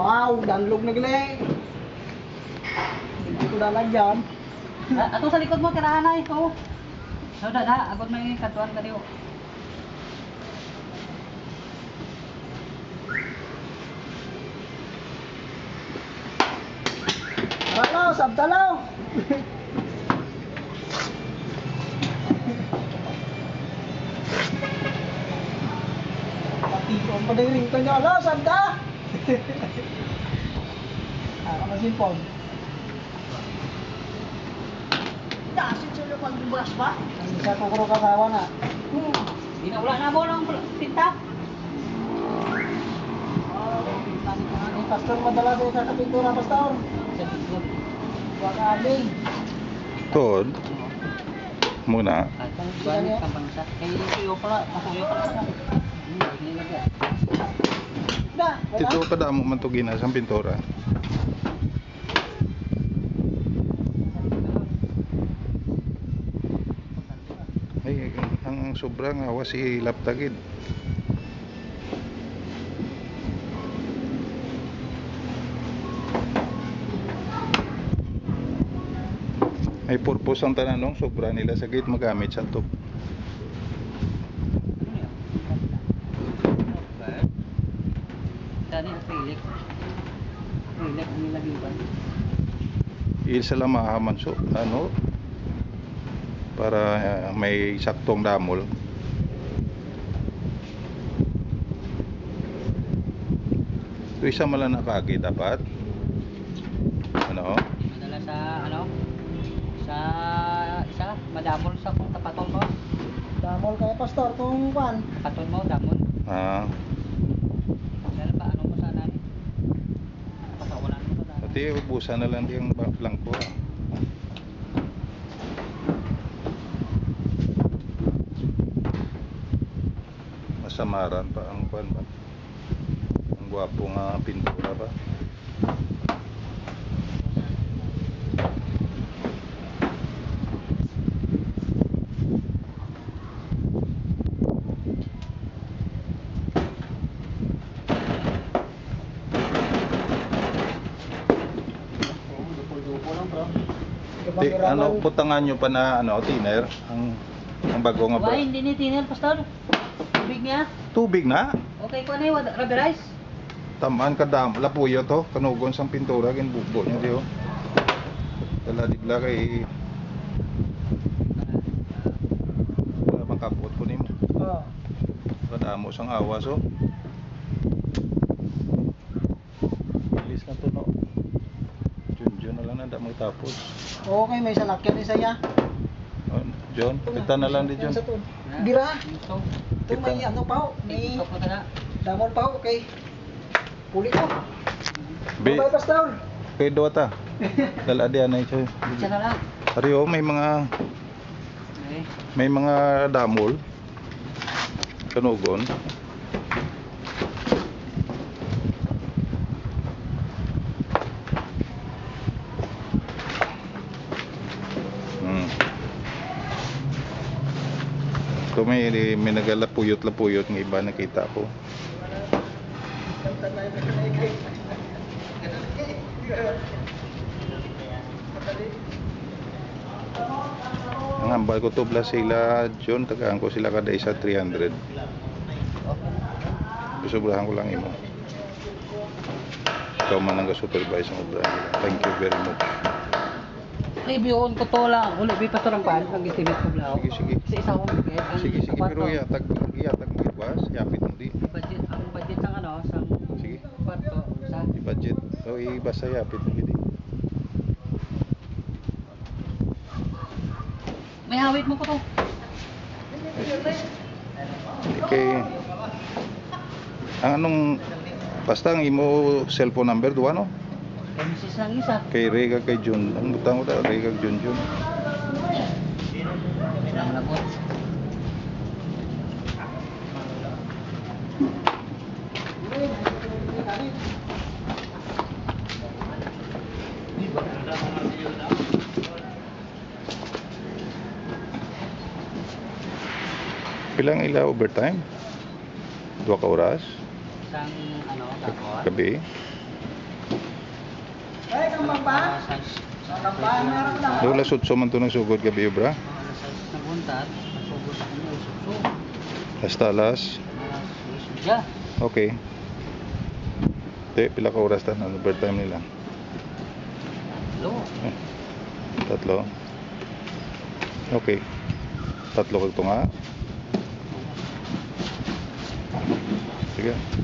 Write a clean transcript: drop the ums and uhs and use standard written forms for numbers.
Wow, danlog na gali. Hindi ko lalagyan. Ato sa likod mo, tirahan na ito. So, dada, agad may katuan ka diyo. Halo, sabtalaw. Patipon pa din rin ko nyo. Halo, sabta. Ako na simpon. Dasit sila pag bulas ba? Hindi siya kukuro kasawa na. Di na wala na mo lang pinta. Ang pastor madala sa isa kapintura, pastor. Sa likod. Huwag aling. Tod. Muna. Buwan ka bangsa. Kaya iyo pala, pasuyo pala sa. Da, Tito kada mo man to gina sa pintura. Ay, ang sobrang awa si Laptagid. May purpose ang tananong, sobra nila sa gate magamit sa to. Dani acrylic. Acrylic ang nilagay ba? Isa lang mahaman so, ano, para may saktong damol. Ito isa malang nakagi dapat. Ano? Madala sa ano? Sa isa, madamol sa kung tapaton mo. damol kay pastor kung kwan. Tapaton mo, damol. Ah, Dala ba ano mo sana ni? Pakawalan mo to. pati ubusan na lang yung bangko. Masamaran pa ang kwan ba? Ang gwapo nga pintura ba? Ano, butangan nyo pa na ano, thinner, ang bago nga ba? Why hindi ni tinel pastor? Tubig niya. Tubig na? Okay ko na yung rubberized. Tamaan ka dam, lapuyo to, kanugon sang pintura, ginbubo niya diyo. Dala dibla kay wala makapot ko nimo. Oh. Kadamo sang awas oh. Bilis na to no. Jun na lang na mo tapos. Okay, may salakyan ni saya. Oh, John, kita na lang di John. Bira. Ito. Ito may ano pa, may Ito po na. damol pa, okay. Puli ko. Be, Bye, pastor. kay Dota. Dala di anay siya. Isa na lang. Ariyo, Okay. may mga damol. Kanugon. Ito may nagalapuyot-lapuyot ng iba nakita ko. Ang hambal ko to bla sila John, tagaan ko sila kada isa 300. Sobrahan ko lang imo. Ikaw man ang supervise ng obra nila. Thank you very much. Review ko to lang. Uli bi pastor ang pan ang estimate ko blaw. Sige. Sa isa ko Sige, pero yatag mo ibas, yapit mo di. ang budget ng ano sa Sige. kwarto sa I-budget. O ibas sa yapit mo di. may hawit mo ko to. Okay. Ang anong basta ang imo cellphone number duwa no? Kay misis ng isa. Kay Rega kay Jun. Ang butang ko da Rega Jun. Lang labot. Pilang ila overtime? 2 ka oras? Isang ano tapos. Gabi? Eh, kambang ba? Kambang, meron na. Doon la sutso man to ng sugod gabi bra. Alas 6 na buntag, masugod ako niya, isukso. Hasta alas. Sudya. Okay. Te, pila ka oras ta na overtime nila? Lo. Eh, 3. Okay. 3 kag tunga. Sige.